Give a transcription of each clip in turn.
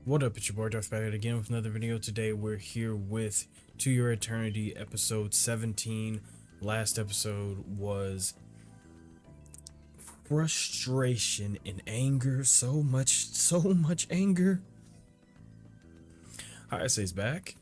What up, it's your boy Dvrth back again with another video. Today we're here with To Your Eternity episode 17. Last episode was frustration and anger. So much anger. Hayase's back.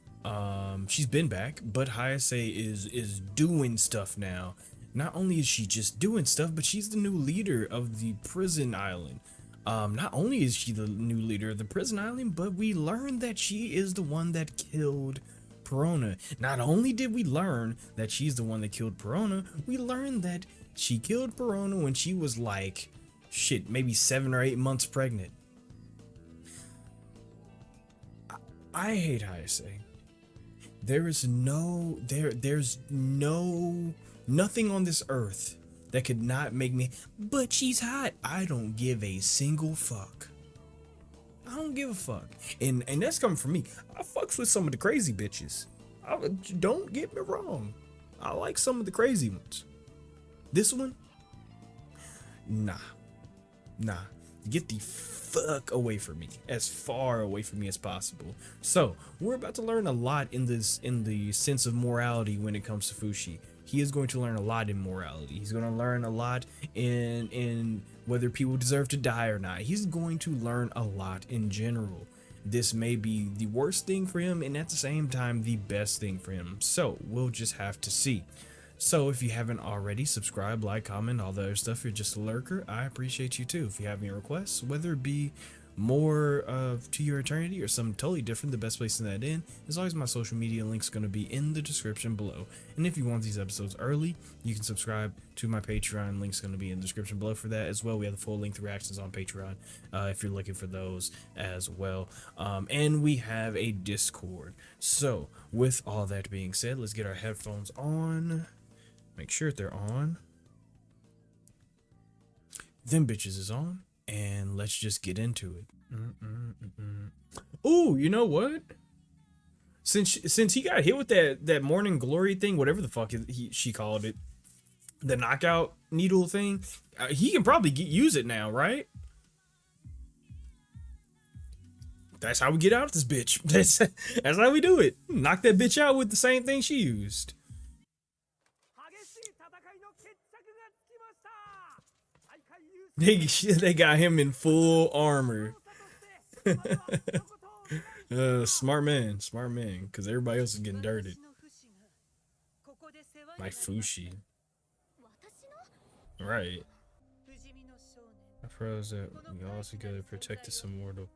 She's been back, but Hayase is doing stuff now. Not only is she just doing stuff, but she's the new leader of the prison island. Not only is she the new leader of the prison island, but we learned that she is the one that killed Perona. Not only did we learn that she's the one that killed Perona, we learned that she killed Perona when she was like, shit, maybe 7 or 8 months pregnant. I hate Hayase. There's nothing on this earth that could not make me, but she's hot. I don't give a single fuck. I don't give a fuck. And that's coming from me. I fucks with some of the crazy bitches. Don't get me wrong. I like some of the crazy ones. This one? Nah. Get the fuck away from me, as far away from me as possible. So we're about to learn a lot in the sense of morality when it comes to Fushi. He is going to learn a lot in morality. He's going to learn a lot in whether people deserve to die or not. He's going to learn a lot in general. This may be the worst thing for him and at the same time the best thing for him. So we'll just have to see. So if you haven't already, subscribe, like, comment, all the other stuff. If you're just a lurker, I appreciate you too. If you have any requests, whether it be more of To Your Eternity or something totally different, the best place to that in is always my social media links going to be in the description below. And if you want these episodes early, you can subscribe to my Patreon. Link's going to be in the description below for that as well. We have the full length reactions on Patreon if you're looking for those as well. And we have a Discord. So with all that being said, let's get our headphones on. Make sure they're on. Them bitches is on. And let's just get into it. Oh, you know what? Since he got hit with that morning glory thing, whatever the fuck she called it, the knockout needle thing, he can probably use it now, right? That's how we get out of this bitch. That's how we do it. Knock that bitch out with the same thing she used. They got him in full armor. Smart man, because everybody else is getting dirted. Like Fushi. Right. I froze that we all together protect this immortal.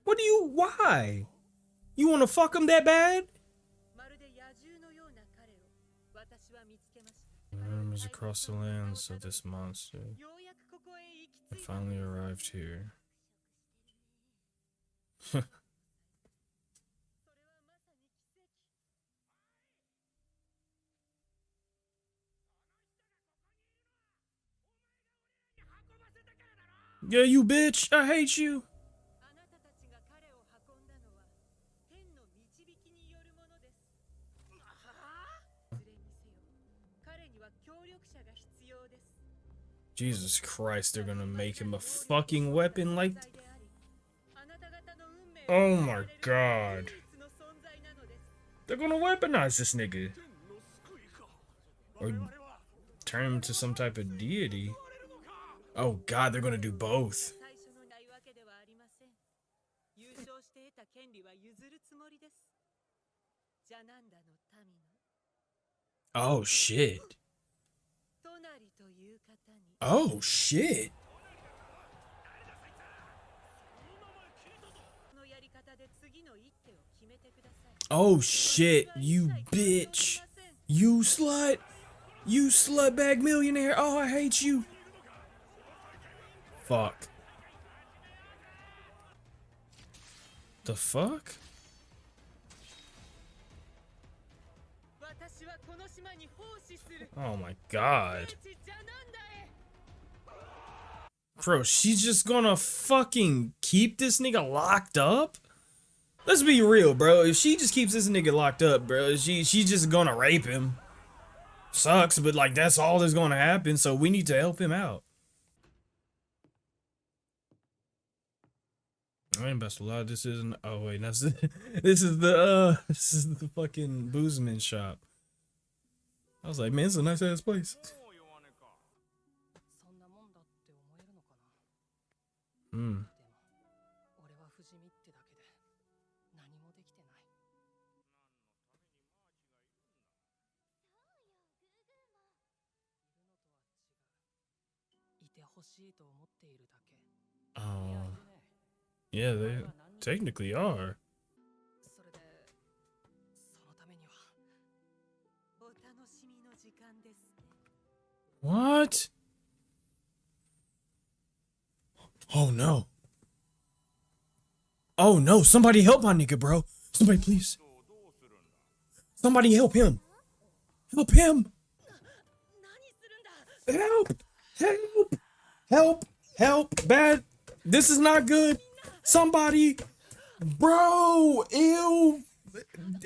Why? You wanna fuck him that bad? Arms across the lands of this monster. I finally arrived here. Yeah, you bitch! I hate you! Jesus Christ, they're gonna make him a fucking weapon like... Oh my god. They're gonna weaponize this nigga. Or turn him into some type of deity. Oh god, they're gonna do both. Oh shit. Oh shit. Oh shit, you bitch. You slut. You slutbag millionaire. Oh, I hate you. Fuck. The fuck? Oh my god. Bro, she's just gonna fucking keep this nigga locked up? Let's be real, bro. If she just keeps this nigga locked up, bro, she's just gonna rape him. Sucks, but like that's all that's gonna happen, so we need to help him out. I ain't about to lie. This isn't. Oh wait, that's this is the fucking boozman shop. I was like, man, it's a nice ass place. Hmm. Oh, yeah, they technically are. What? Oh no. Oh no, somebody help my nigga, bro. Somebody please. Somebody help him. Help him. Help. Help. Help. Help. Bad. This is not good. Somebody. Bro. Ew.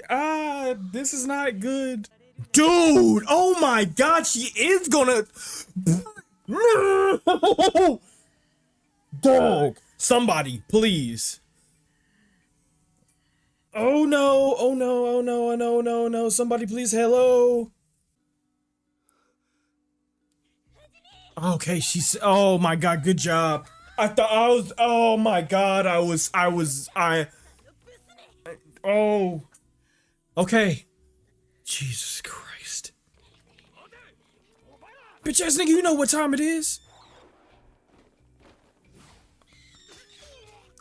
Ah, this is not good. Dude. Oh my god, she is gonna. Dog. Somebody, please. Oh no, oh no, oh no, oh no, no, no. Somebody please, hello. Okay, she's, oh my god, good job. I thought I was, oh my god, oh. Okay. Jesus Christ. Bitch ass nigga, you know what time it is.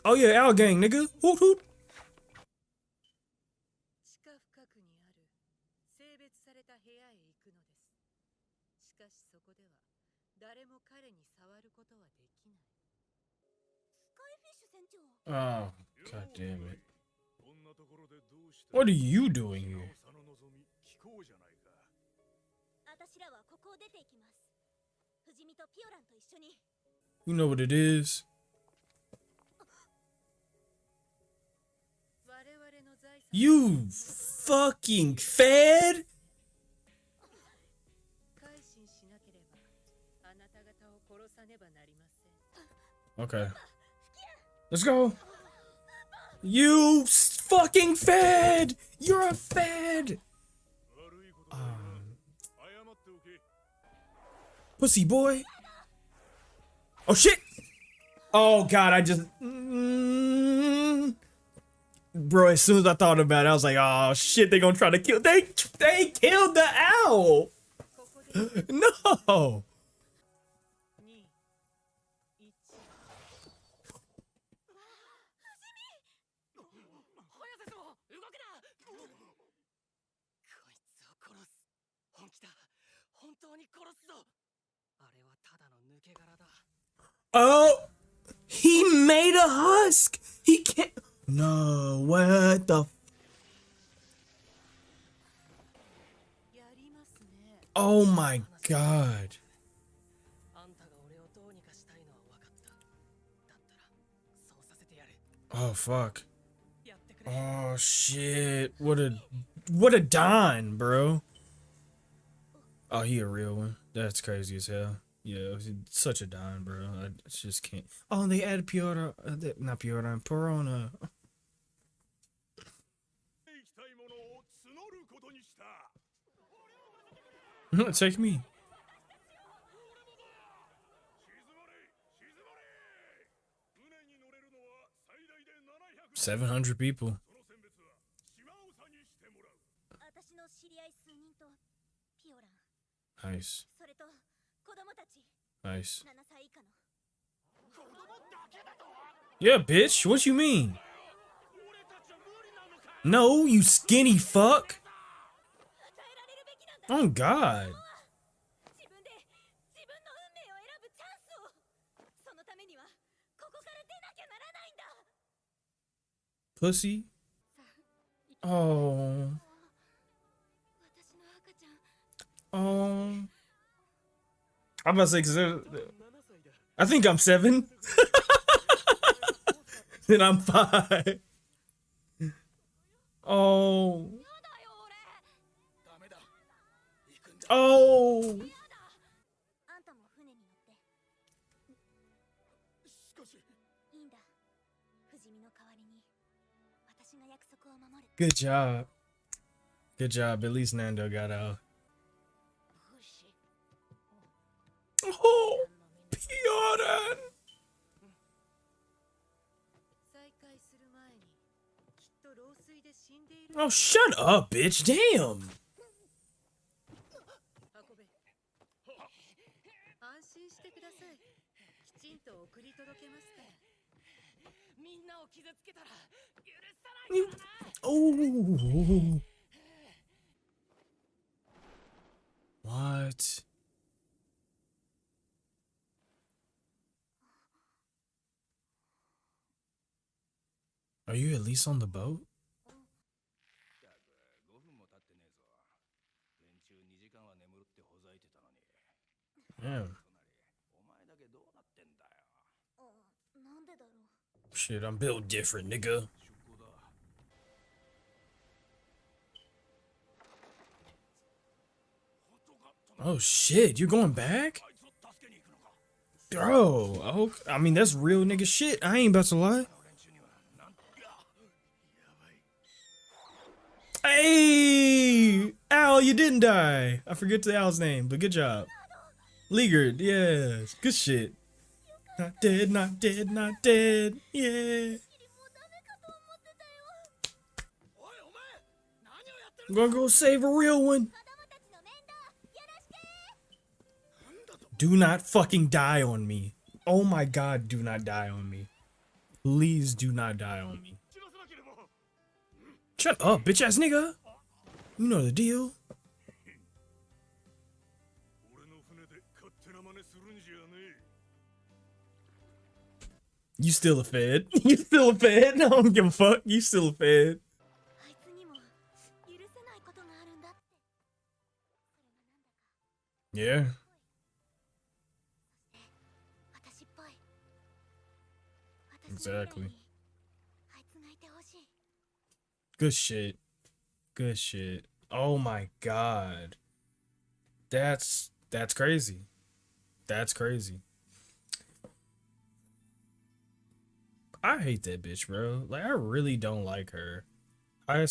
Oh yeah, Owl Gang, nigga. Hoot hoot. Oh, god damn it. What are you doing here? You know what it is? You fucking fed? Okay. Let's go. You fucking fed! You're a fed! Pussy boy. Oh shit! Oh god, I just... Bro, as soon as I thought about it, I was like, oh shit, they gonna try to kill... They killed the owl! No! Oh! He made a husk! He can't... No, what the... Oh my god. Oh fuck. Oh shit. What a Don, bro. Oh, he a real one. That's crazy as hell. Yeah, such a Don, bro. I just can't. Oh, they added Piotr, not Piotr, Perona. Take me. 700 people. Nice. Nice. Yeah, bitch. What you mean? No, you skinny fuck. Oh God. Pussy. Oh. Oh. I'm about to say, cause I think I'm 7. Then I'm 5. Oh. Oh. Good job. Good job. At least Nando got out. Oh, Pioran! Oh, shut up, bitch. Damn. Oh. What? Are you at least on the boat? Yeah. Shit, I'm built different, nigga. Oh shit, you going back? Bro, oh, I mean, that's real nigga shit. I ain't about to lie. Hey! Al, you didn't die. I forget the Al's name, but good job. Leaguered, yes. Good shit. Not dead, not dead, not dead. Yeah. I'm gonna go save a real one. Do not fucking die on me. Oh my god, do not die on me. Please do not die on me. Shut up, bitch ass nigga. You know the deal. You still a fed. You still a fed. I don't give a fuck. You still a fed. Yeah. Exactly. Good shit. Good shit. Oh my god. That's crazy. That's crazy. I hate that bitch, bro. Like, I really don't like her. I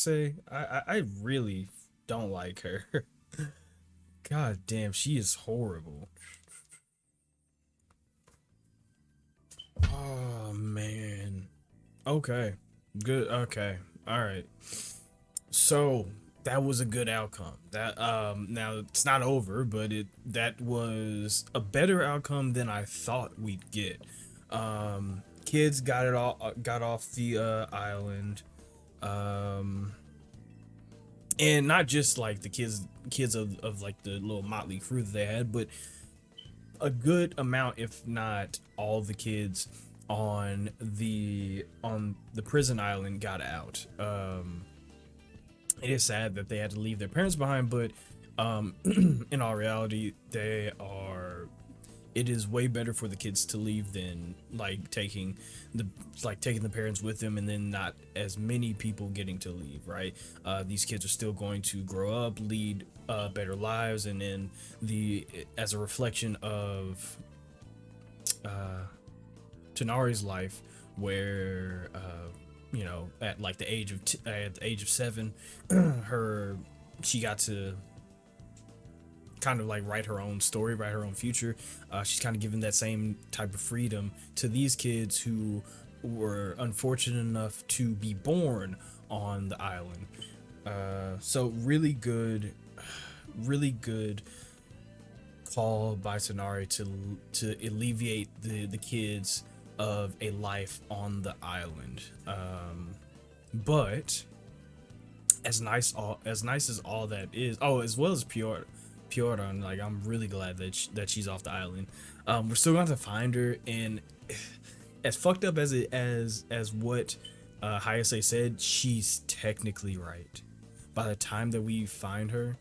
really don't like her. God damn, she is horrible. Oh man. Okay. Good. Okay. All right. So that was a good outcome. That now it's not over, but that was a better outcome than I thought we'd get. Kids got off the island. And not just like the kids of like the little motley crew that they had, but a good amount, if not all, the kids on the prison island got out. It is sad that they had to leave their parents behind, but in all reality, it is way better for the kids to leave than taking the parents with them, and then not as many people getting to leave, right? These kids are still going to grow up, lead better lives, and then as a reflection of Tanari's life, where at the age of 7, she got to kind of write her own story, write her own future. She's kind of given that same type of freedom to these kids who were unfortunate enough to be born on the island. So really good call by Tanari to alleviate the kids of a life on the island. But as nice as all that is, as well as Pioran, I'm really glad that she's off the island. We're still going to find her, and as fucked up as what Hayase said, she's technically right. By the time that we find her,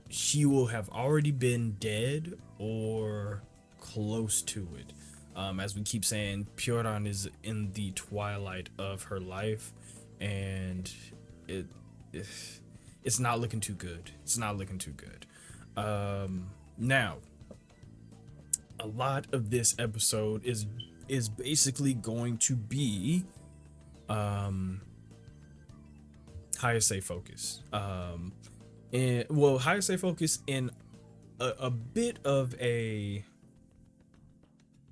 she will have already been dead or close to it. As we keep saying, Pioran is in the twilight of her life, and it's not looking too good. It's not looking too good. Now, a lot of this episode is basically going to be Hayase focus. And well, Hayase focus in a bit of a,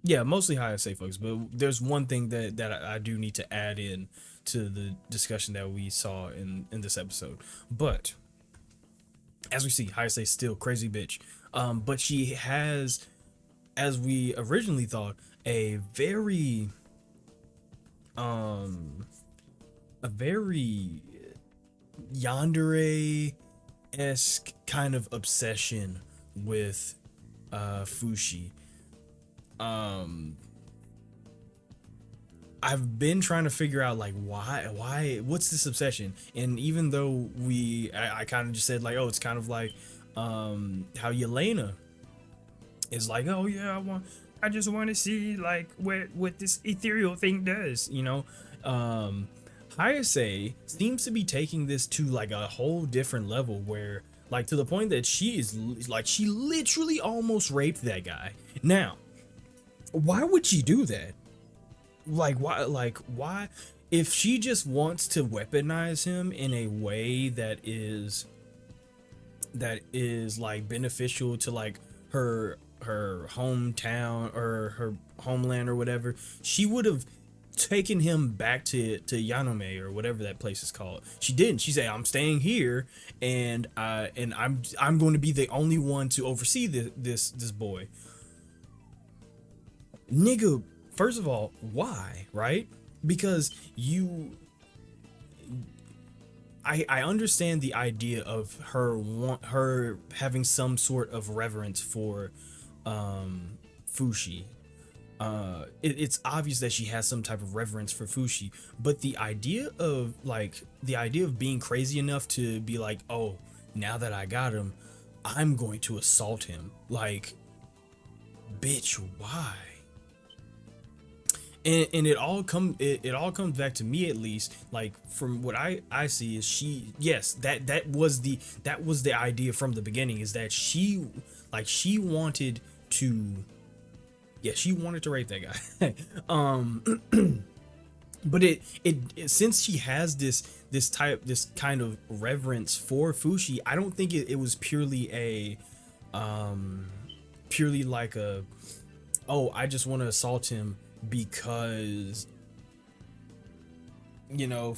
yeah, mostly Hayase focus. But there's one thing that I do need to add in to the discussion that we saw in this episode. But as we see, Hayase still crazy bitch. But she has, as we originally thought, a very yandere-esque kind of obsession with Fushi. I've been trying to figure out like what's this obsession. And even though I kind of just said like, oh, it's kind of like how Yelena is like, oh yeah, I just want to see like what this ethereal thing does, you know. Hayase seems to be taking this to like a whole different level, where like to the point that she literally almost raped that guy. Now, why would she do that? Like why if she just wants to weaponize him in a way that is like beneficial to like her hometown or her homeland or whatever, she would have taken him back to Yanome or whatever that place is called. She didn't. She said, I'm staying here, and I'm going to be the only one to oversee this boy. Nigga, first of all, why, right? Because I understand the idea of her having some sort of reverence for Fushi. It's obvious that she has some type of reverence for Fushi, but the idea of being crazy enough to be like, oh, now that I got him, I'm going to assault him. Like, bitch, why? And it all comes back to me, at least, like from what I see, is that was the idea from the beginning, is that she wanted to rape that guy. But it since she has this kind of reverence for Fushi, I don't think it was purely like a, oh, I just want to assault him because, you know,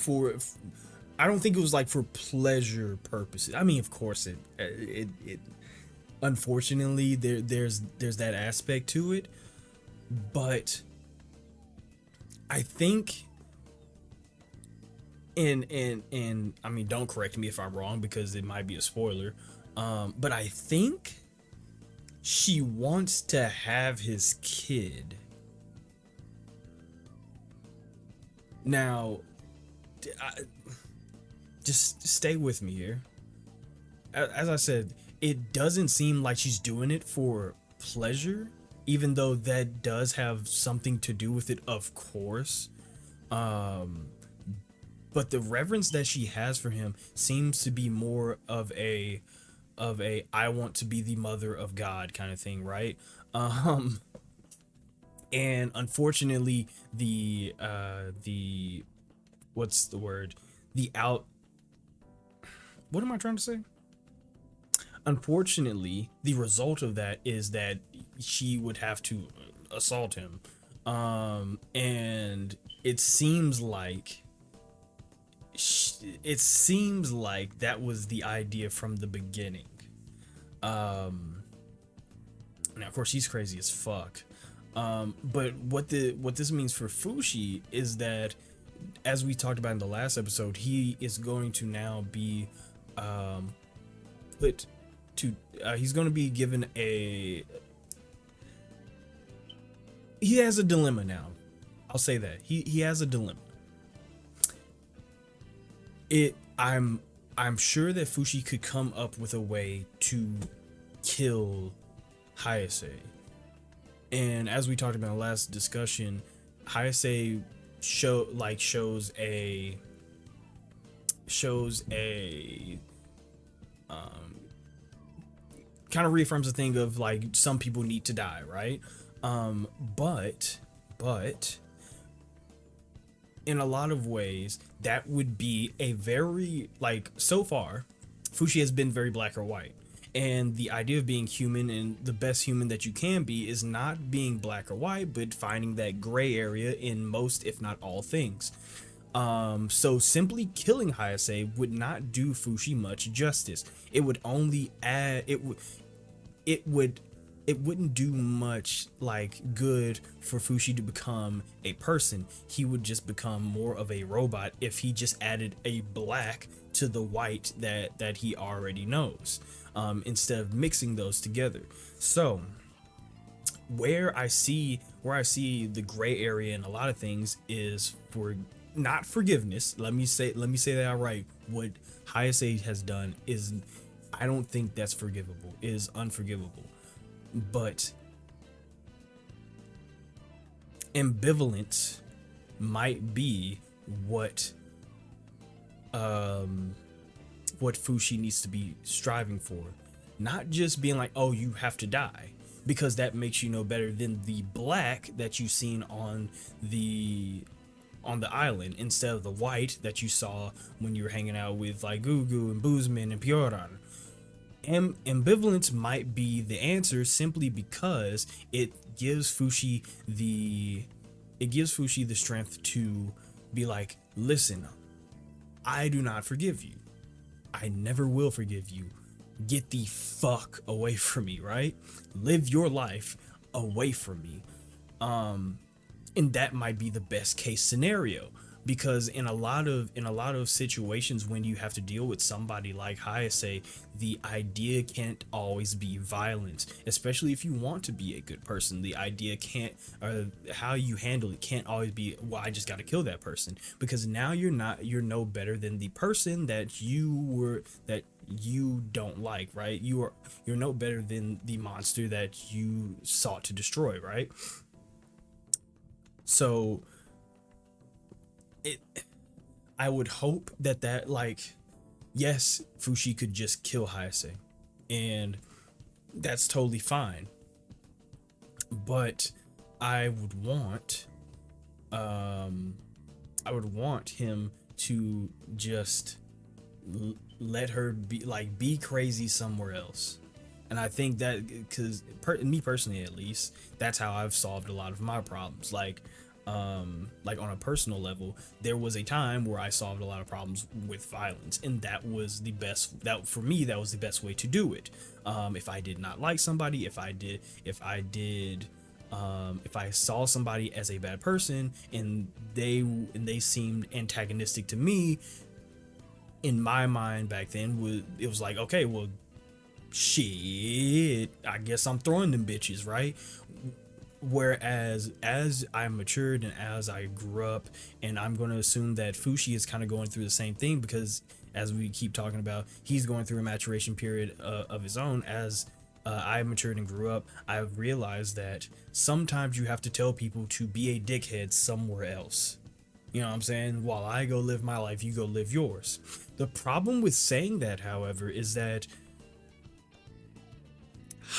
I don't think it was like for pleasure purposes. I mean, of course it unfortunately there's that aspect to it, but I think, and I mean, don't correct me if I'm wrong because it might be a spoiler, but I think she wants to have his kid. Now, just stay with me here. As I said, it doesn't seem like she's doing it for pleasure, even though that does have something to do with it, of course. But the reverence that she has for him seems to be more of a I want to be the mother of God kind of thing, right? And unfortunately, what's the word? What am I trying to say? Unfortunately, the result of that is that she would have to assault him. And it seems like that was the idea from the beginning. Now, of course, she's crazy as fuck. But what this means for Fushi is that, as we talked about in the last episode, he is going to now be he's going to be given he has a dilemma now. I'll say that he has a dilemma. I'm sure that Fushi could come up with a way to kill Hayase. And as we talked about in the last discussion, Hayase shows a kind of reaffirms the thing of like, some people need to die, right? But in a lot of ways, that would be a very, like, so far, Fushi has been very black or white. And the idea of being human and the best human that you can be is not being black or white, but finding that gray area in most, if not all, things. So simply killing Hayase would not do Fushi much justice. It would only add, it would it wouldn't do much like good for Fushi to become a person. He would just become more of a robot if he just added a black to the white that he already knows, instead of mixing those together. So where I see the gray area in a lot of things is for not forgiveness. Let me say that outright. What Hayase has done is, I don't think that's forgivable. It is unforgivable. But ambivalence might be what Fushi needs to be striving for. Not just being like, oh, you have to die, because that makes you no better than the black that you've seen on the island, instead of the white that you saw when you were hanging out with like Gugu and Boozman and 𝗞𝗟𝗟𝗟. Ambivalence might be the answer, simply because it gives Fushi the strength to be like, listen, I do not forgive you. I never will forgive you. Get the fuck away from me, right? Live your life away from me. And that might be the best case scenario, because in a lot of situations when you have to deal with somebody like Hayase, the idea can't always be violence, especially if you want to be a good person. The idea can't, or how you handle it can't always be, well, I just got to kill that person, because now you're no better than the person that you don't like, right? You're no better than the monster that you sought to destroy, right? So I would hope that like, yes, Fushi could just kill Hayase, and that's totally fine. But I would want him to just let her be crazy somewhere else. And I think that, because me personally, at least, that's how I've solved a lot of my problems. Like on a personal level, there was a time where I solved a lot of problems with violence, and that was the best. That for me, that was the best way to do it. If I did not like somebody, if I saw somebody as a bad person and they seemed antagonistic to me, in my mind back then, it was like, okay, well, shit, I guess I'm throwing them bitches, right? Whereas as I matured and as I grew up, and I'm going to assume that Fushi is kind of going through the same thing, because as we keep talking about, he's going through a maturation period of his own. As I matured and grew up, I've realized that sometimes you have to tell people to be a dickhead somewhere else. You know what I'm saying? While I go live my life, you go live yours. The problem with saying that, however, is that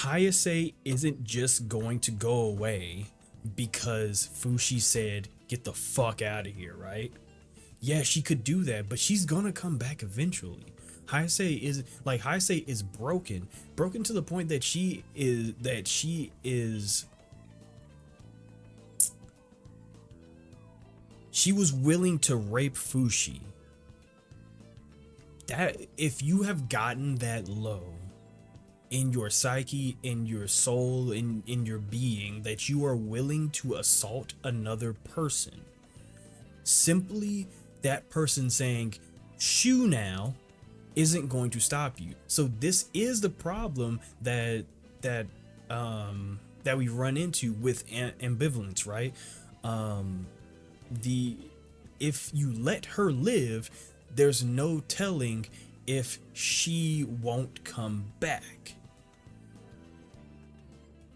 Hayase isn't just going to go away because Fushi said, get the fuck out of here, right? Yeah, she could do that, but she's gonna come back eventually. Hayase is broken to the point that she was willing to rape Fushi. That, if you have gotten that low in your psyche, in your soul, in your being, that you are willing to assault another person, simply that person saying shoo now isn't going to stop you. So this is the problem that we run into with ambivalence, right? If you let her live, there's no telling if she won't come back.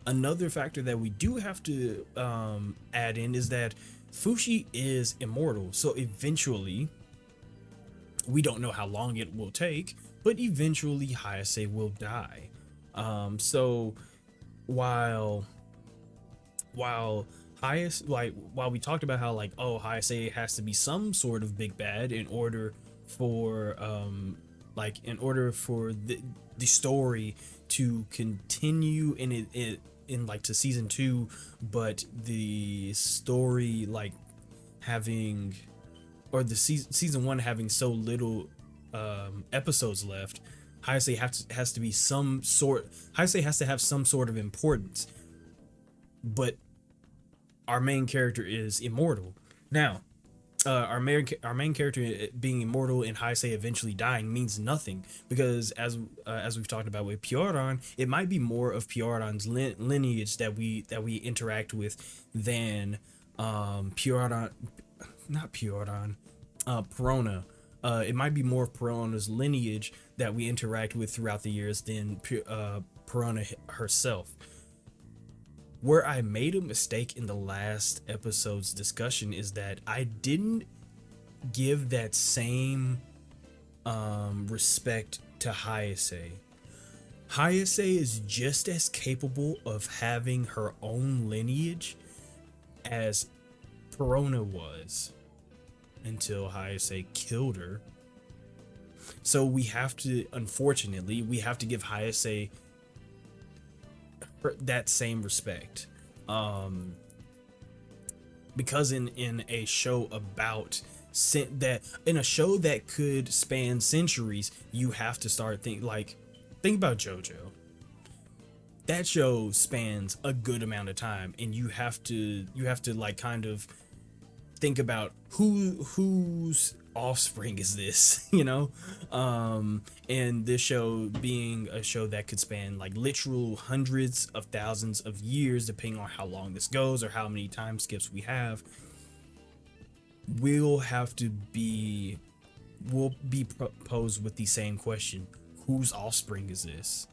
Another factor that we do have to add in is that Fushi is immortal, so eventually, we don't know how long it will take, but eventually Hayase will die. So while highest, like, while we talked about how like, oh, Hayase has to be some sort of big bad in order for in order for the story to continue in it in like to season 2, but the story like having, or the season 1 having so little episodes left, Hayase has to be some sort, Hayase has to have some sort of importance. But our main character is immortal. Now, our main character being immortal and Hayase eventually dying means nothing, because as we've talked about with 𝗞𝗟𝗟, it might be more of 𝗞𝗟𝗟's lineage that we interact with than 𝗞𝗟𝗟, not 𝗞𝗟𝗟, Perona. It might be more of Perona's lineage that we interact with throughout the years than Perona herself. Where I made a mistake in the last episode's discussion is that I didn't give that same respect to Hayase. Hayase is just as capable of having her own lineage as Perona was, until Hayase killed her. So we have to, unfortunately, we have to give Hayase that same respect, because in a show about in a show that could span centuries, you have to start think about JoJo. That show spans a good amount of time, and you have to like kind of think about whose offspring is this, you know? And this show being a show that could span like literal hundreds of thousands of years, depending on how long this goes or how many time skips we have, we'll be posed with the same question: whose offspring is this?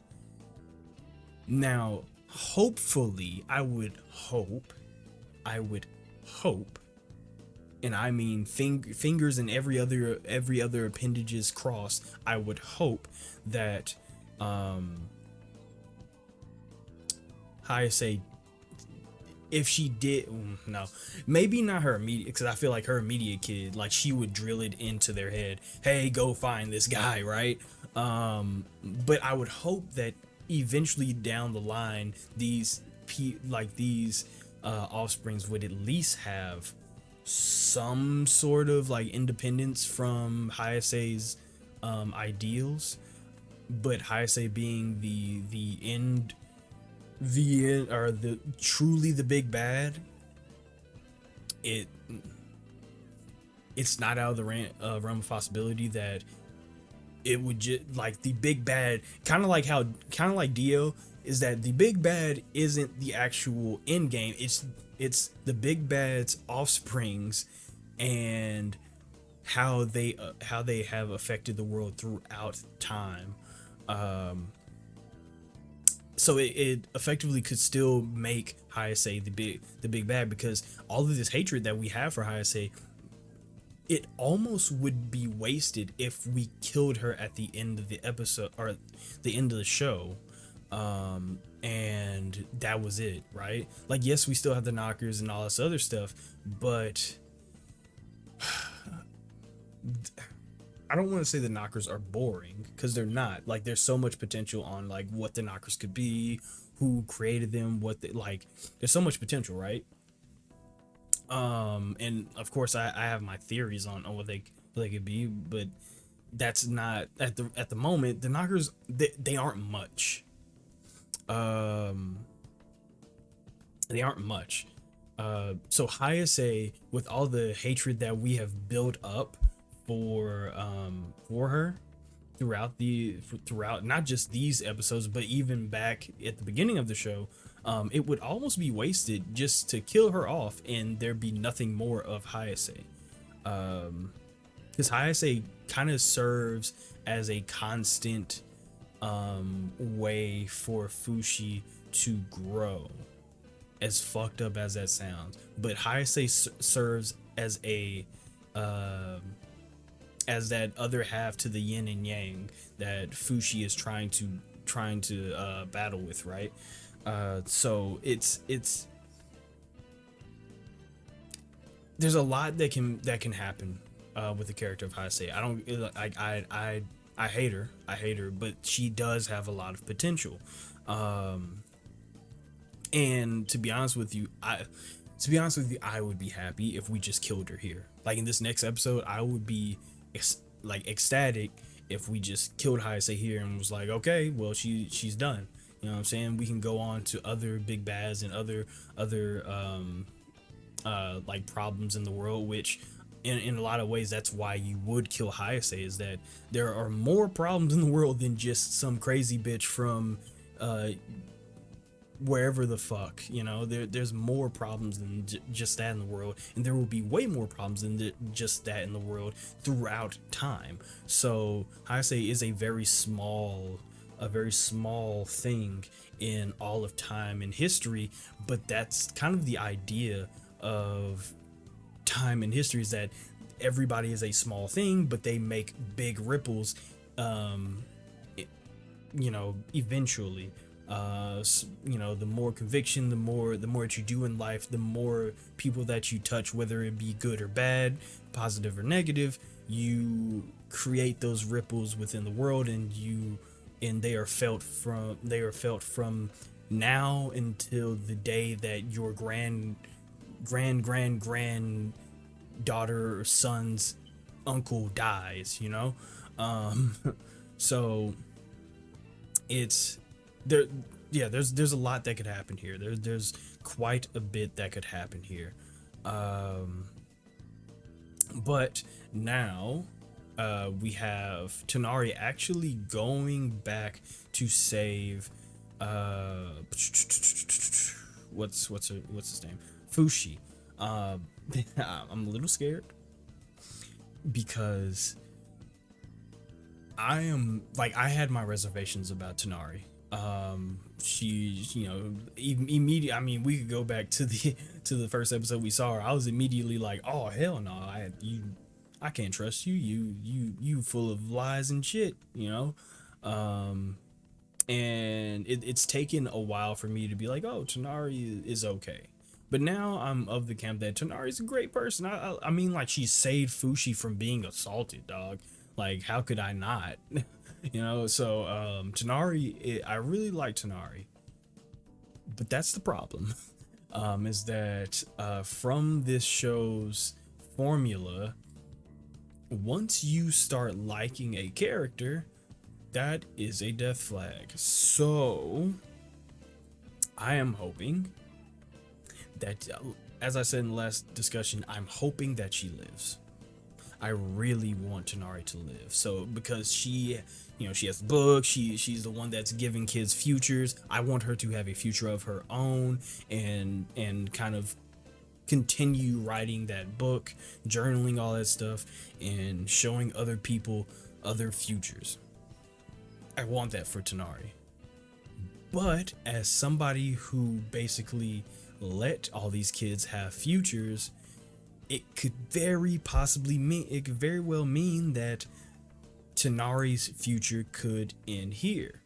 Now, hopefully, I would hope, and I mean fingers and every other appendages crossed, I would hope that Hayase, if she did, no, maybe not her immediate, because I feel like her immediate kid, like, she would drill it into their head, hey, go find this guy, right? But I would hope that eventually down the line, these offsprings would at least have some sort of like independence from Hayase's ideals, but Hayase being the end, or the truly the big bad, it's not out of the realm of possibility that it would just, like, the big bad, kind of like Dio, is that the big bad isn't the actual end game. It's the big bad's offsprings and how they have affected the world throughout time. So it effectively could still make Hayase the big bad, because all of this hatred that we have for Hayase, it almost would be wasted if we killed her at the end of the episode, or the end of the show, and that was it, right? Like, yes, we still have the knockers and all this other stuff, but I don't want to say the knockers are boring, because they're not. Like, there's so much potential on like what the knockers could be, who created them, there's so much potential, right? And of course I have my theories on what they could be, but that's not at the moment. The knockers, they aren't much. They aren't much. So Hayase, with all the hatred that we have built up for her throughout not just these episodes, but even back at the beginning of the show, it would almost be wasted just to kill her off and there be nothing more of Hayase, because Hayase kind of serves as a constant way for Fushi to grow, as fucked up as that sounds. But Hayase serves as a as that other half to the yin and yang that Fushi is trying to battle with, right? So it's there's a lot that can happen with the character of Hasei. I don't like I hate her. I hate her, but she does have a lot of potential. And to be honest with you, I would be happy if we just killed her here. Like in this next episode, I would be ecstatic if we just killed Hayase here and was like, okay, well she's done. You know what I'm saying? We can go on to other big bads and other like problems in the world, which in a lot of ways that's why you would kill Hayase, is that there are more problems in the world than just some crazy bitch from wherever the fuck, you know. There's more problems than just that in the world, and there will be way more problems than just that in the world throughout time. So Hayase is a very small thing in all of time and history, but that's kind of the idea of time and history, is that everybody is a small thing, but they make big ripples, you know, eventually. You know, the more conviction, the more that you do in life, the more people that you touch, whether it be good or bad, positive or negative, you create those ripples within the world, and they are felt from now until the day that your grand daughter or son's uncle dies, you know. So it's there. Yeah, there's a lot that could happen here. There's quite a bit that could happen here. But now we have Tonari actually going back to save what's his name, Fushi. I'm a little scared because I had my reservations about Tonari. She, you know, immediate. I mean, we could go back to the first episode we saw her. I was immediately like, oh hell no, I can't trust you. You full of lies and shit, you know. And it's taken a while for me to be like, oh, Tonari is okay. But now I'm of the camp that Tonari's a great person. I mean, like, she saved Fushi from being assaulted, dog. Like, how could I not? You know, so Tonari, I really like Tonari. But that's the problem, is that from this show's formula, once you start liking a character, that is a death flag. So I am hoping that, as I said in the last discussion, I'm hoping that she lives. I really want Tonari to live. So because she, you know, she has the book, she's the one that's giving kids futures. I want her to have a future of her own and kind of continue writing that book, journaling, all that stuff, and showing other people other futures. I want that for Tonari. But as somebody who basically let all these kids have futures, it could very well mean that Tonari's future could end here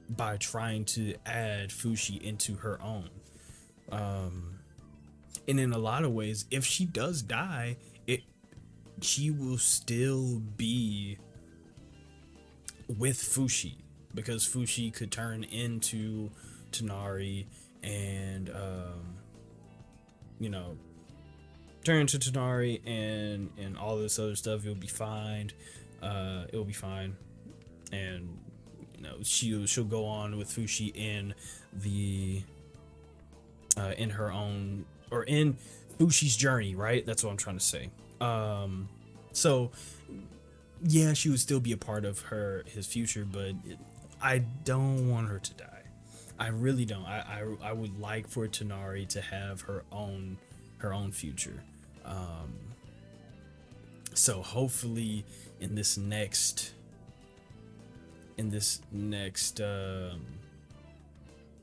by trying to add Fushi into her own. And in a lot of ways, if she does die, she will still be with Fushi, because Fushi could turn into Tonari and you know, turn to Tonari and all this other stuff. It'll be fine. It'll be fine. And you know, she'll go on with Fushi in the in her own, or in Fushi's journey, right? That's what I'm trying to say. So yeah, she would still be a part of his future, but I don't want her to die. I really don't. I would like for Tonari to have her own future. So hopefully in this next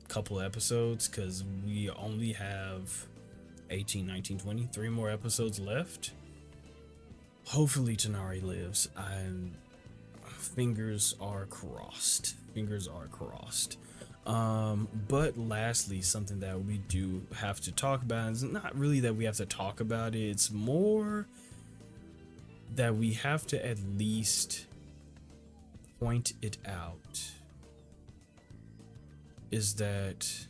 couple episodes, because we only have 18, 19, 20, 3 more episodes left. Hopefully Tonari lives. Fingers are crossed. But lastly, something that we do have to talk about is not really that we have to talk about it, it's more that we have to at least point it out, is that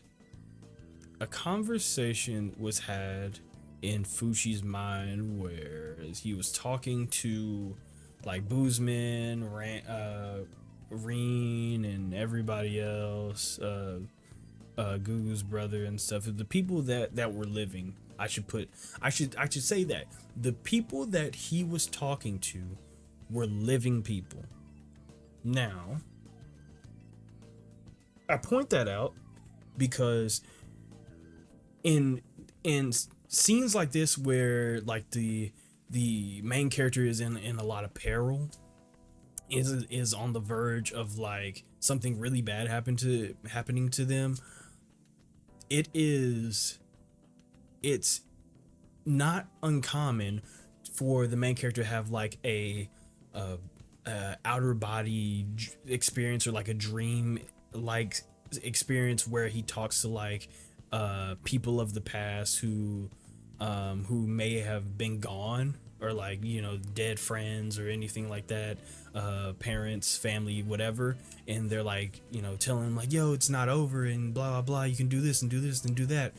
a conversation was had in Fuchi's mind where he was talking to like Boozman, Reen, and everybody else, Gugu's brother and stuff. The people that were living. I should say that the people that he was talking to were living people. Now, I point that out because in scenes like this where like the main character is in a lot of peril, is on the verge of like something really bad happening to them, it's not uncommon for the main character to have like a outer body experience, or like a dream like experience where he talks to like people of the past who may have been gone, or like, you know, dead friends or anything like that, parents, family, whatever, and they're like, you know, telling him like, yo, it's not over and blah blah blah, you can do this and do this and do that.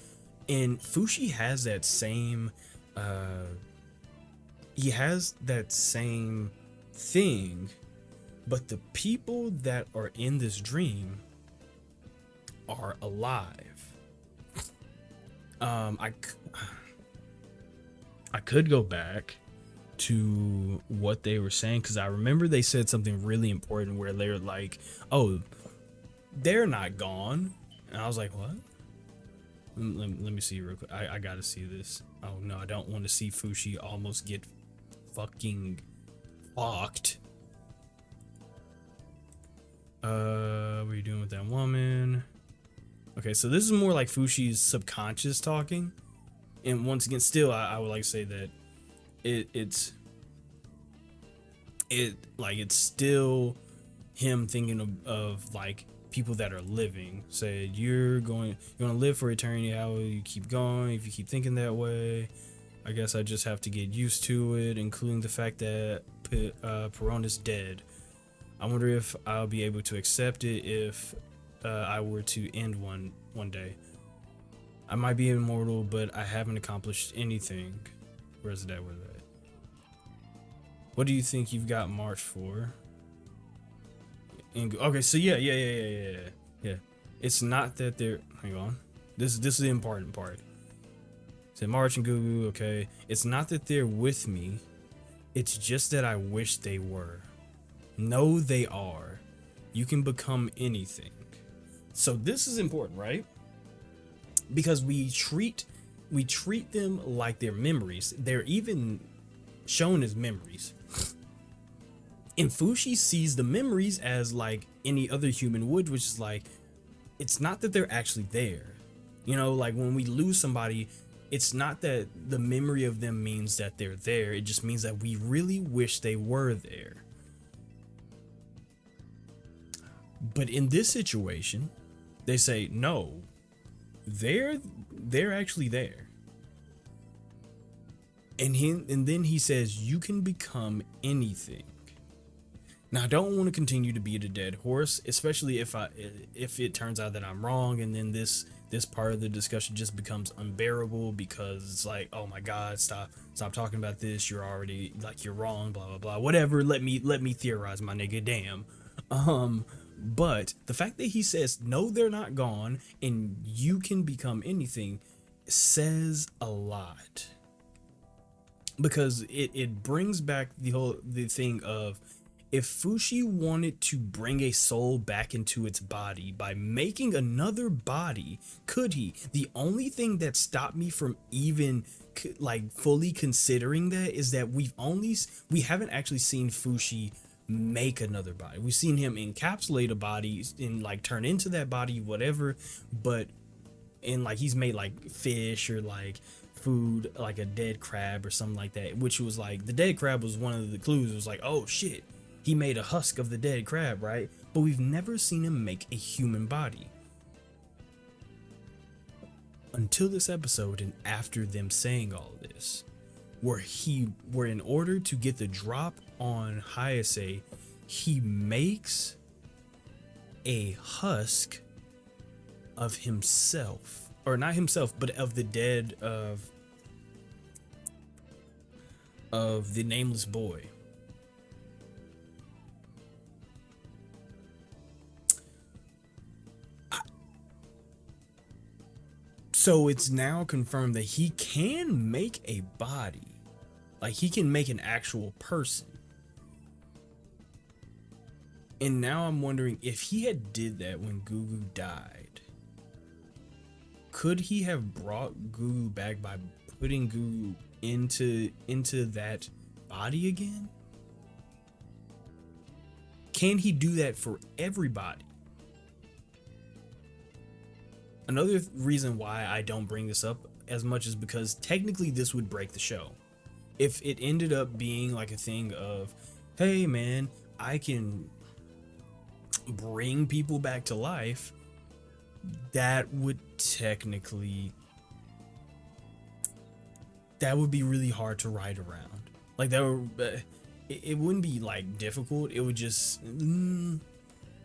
And Fushi has that same thing, but the people that are in this dream are alive. I could go back to what they were saying, because I remember they said something really important where they're like, oh, they're not gone. And I was like, what? Let me see real quick. I gotta see this. Oh no, I don't want to see Fushi almost get fucking fucked. What are you doing with that woman? Okay, so this is more like Fushi's subconscious talking. And once again, still, I would like to say that it's still him thinking of like people that are living. Said, you're gonna live for eternity. How will you keep going if you keep thinking that way? I guess I just have to get used to it, including the fact that Perona's dead. I wonder if I'll be able to accept it if I were to end one day. I might be immortal, but I haven't accomplished anything. Where's that? Where's that? What do you think you've got March for? Okay, so yeah. It's not that they're, hang on. This is the important part. Say March and Gugu, okay. It's not that they're with me. It's just that I wish they were. No, they are. You can become anything. So this is important, right? Because we treat them like they're memories. They're even shown as memories. And Fushi sees the memories as like any other human would, which is like, it's not that they're actually there. You know, like when we lose somebody, it's not that the memory of them means that they're there. It just means that we really wish they were there. But in this situation, they say, no, they're actually there. And then he says, you can become anything. Now, I don't want to continue to beat a dead horse, especially if it turns out that I'm wrong, and then this part of the discussion just becomes unbearable because it's like, oh my God, stop talking about this. You're already like, you're wrong, blah blah blah. Whatever. Let me theorize, my nigga. Damn. But the fact that he says no, they're not gone, and you can become anything, says a lot. Because it brings back the thing of, if Fushi wanted to bring a soul back into its body by making another body, could he? The only thing that stopped me from even like fully considering that is that we haven't actually seen Fushi make another body. We've seen him encapsulate a body and like turn into that body, whatever, but and like he's made like fish or like food, like a dead crab or something like that, which was like, the dead crab was one of the clues. It was like, oh shit, he made a husk of the dead crab, right? But we've never seen him make a human body. until this episode and after them saying all this, where in order to get the drop on Hayase, he makes a husk of himself, or not himself, but of the dead of the nameless boy. So it's now confirmed that he can make a body. Like, he can make an actual person. And now I'm wondering if he had did that when Gugu died, could he have brought Gugu back by putting Gugu into that body again? Can he do that for everybody? Another reason why I don't bring this up as much is because technically this would break the show. If it ended up being like a thing of, hey man, I can bring people back to life, that would be really hard to write around. Like, that would, it wouldn't be like difficult. It would just, you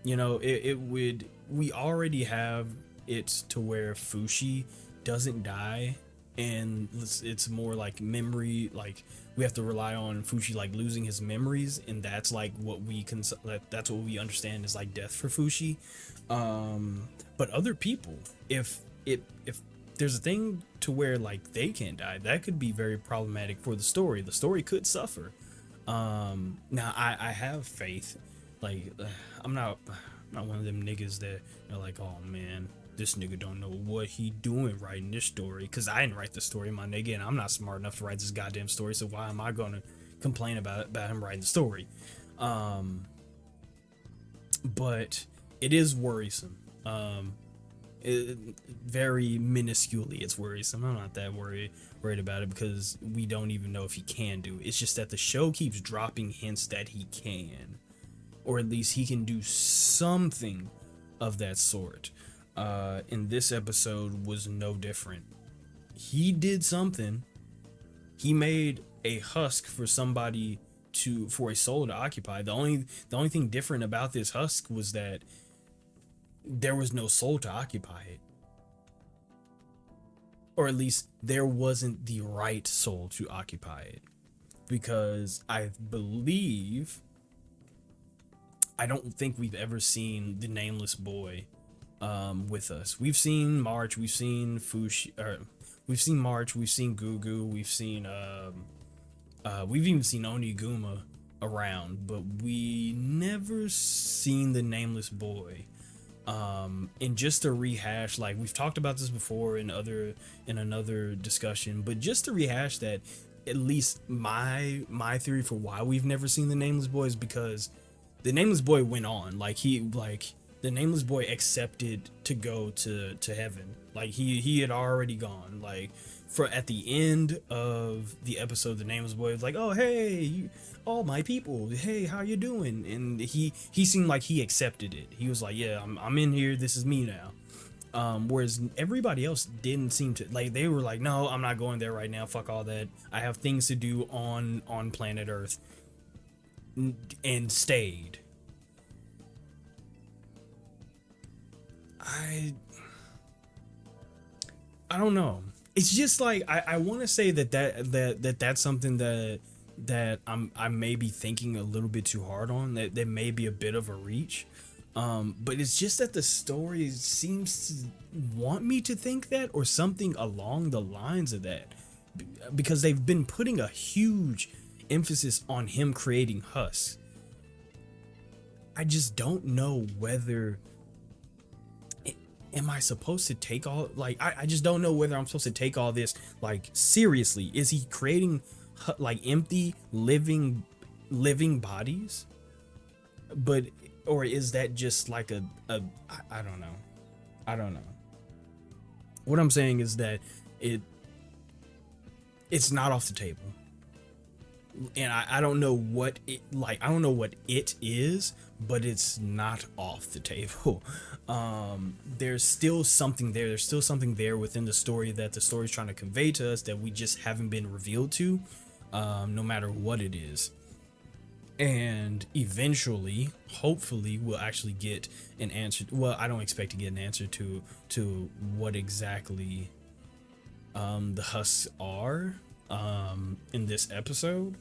know, it would, we already have it to where Fushi doesn't die, and it's more like memory, like we have to rely on Fushi like losing his memories, and that's like what that's what we understand is like death for Fushi. But other people, if there's a thing to where like they can't die, that could be very problematic for the story. The story could suffer. Now I have faith. Like, I'm not one of them niggas that are like, oh man, this nigga don't know what he doing writing this story, because I didn't write the story, my nigga, and I'm not smart enough to write this goddamn story, so why am I gonna complain about him writing the story? But it is worrisome. Very minusculely it's worrisome. I'm not that worried about it, because we don't even know if he can do it. It's just that the show keeps dropping hints that he can, or at least he can do something of that sort. In this episode was no different. He did something. He made a husk for somebody for a soul to occupy. The only thing different about this husk was that there was no soul to occupy it, or at least there wasn't the right soul to occupy it, because I don't think we've ever seen the nameless boy with us. We've seen March, we've seen Fushi, we've seen March, we've seen Gugu, we've even seen Oniguma around, but we never seen the nameless boy. And just to rehash, like we've talked about this before in another discussion, but just to rehash that, at least my theory for why we've never seen the nameless boy is because the nameless boy went on. The nameless boy accepted to go to heaven. Like he had already gone. Like, at the end of the episode, the nameless boy was like, "Oh hey, all my people, hey, how you doing?" And he seemed like he accepted it. He was like, "Yeah, I'm in here. This is me now." Whereas everybody else didn't seem to, like, they were like, "No, I'm not going there right now. Fuck all that. I have things to do on planet Earth," and stayed. I don't know. It's just like I want to say that's something that I may be thinking a little bit too hard on. That may be a bit of a reach. But it's just that the story seems to want me to think that, or something along the lines of that, because they've been putting a huge emphasis on him creating husks. I just don't know whether. Am I supposed to take all, like, I just don't know whether I'm supposed to take all this like seriously. Is he creating like empty living bodies? But, or is that just like I don't know. What I'm saying is that it's not off the table. and I don't know what it like. I don't know what it is, but it's not off the table. There's still something there. There's still something there within the story that the story's trying to convey to us that we just haven't been revealed to, no matter what it is. And eventually, hopefully, we'll actually get an answer. Well, I don't expect to get an answer to what exactly the husks are in this episode,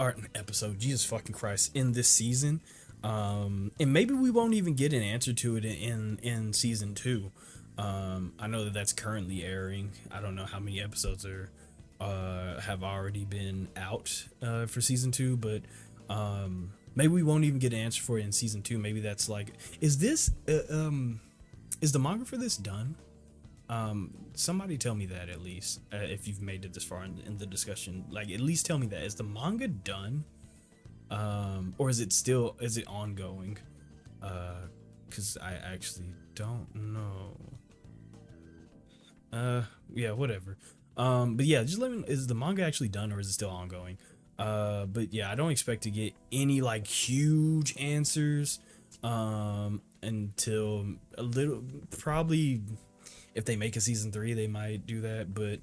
or episode, Jesus fucking Christ, in this season. And maybe we won't even get an answer to it in season 2. I know that that's currently airing. I don't know how many episodes are have already been out for season 2, but maybe we won't even get an answer for it in season 2. Maybe that's like, is this is the manga for this done? Somebody tell me that, at least if you've made it this far in the discussion. Like, at least tell me that. Is the manga done, or is it ongoing? Because I actually don't know. Yeah, whatever. But yeah, just let me know, is the manga actually done, or is it still ongoing? But yeah, I don't expect to get any like huge answers until a little, probably if they make a season 3, they might do that, but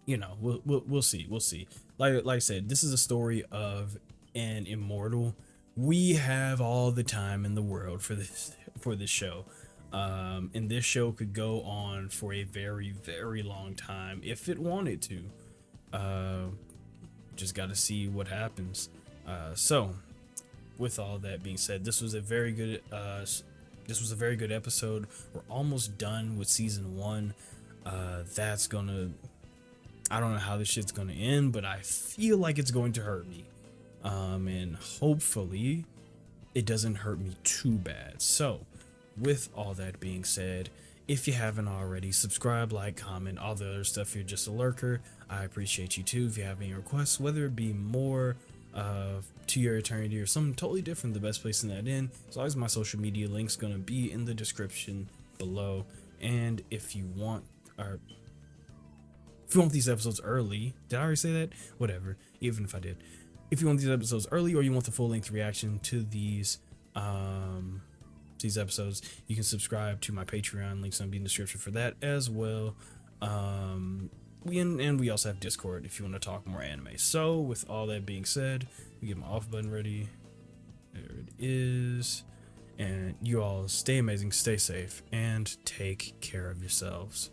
you know, we'll see. Like I said, this is a story of an immortal. We have all the time in the world for this show. And this show could go on for a very, very long time if it wanted to. Just got to see what happens. So, with all that being said, this was a very good episode. We're almost done with season 1. That's gonna, I don't know how this shit's gonna end, but I feel like it's going to hurt me. And hopefully it doesn't hurt me too bad. So, with all that being said, if you haven't already, subscribe, like, comment, all the other stuff. You're just a lurker. I appreciate you too. If you have any requests, whether it be more To Your Eternity or something totally different, the best place in that in, as always, my social media links gonna be in the description below. And if you want these episodes early, did I already say that? Whatever, even if I did. If you want these episodes early, or you want the full-length reaction to these episodes, you can subscribe to my Patreon. Links gonna be in the description for that as well. We also have Discord if you want to talk more anime. So with all that being said, we get my off button ready. There it is. And you all stay amazing, stay safe, and take care of yourselves.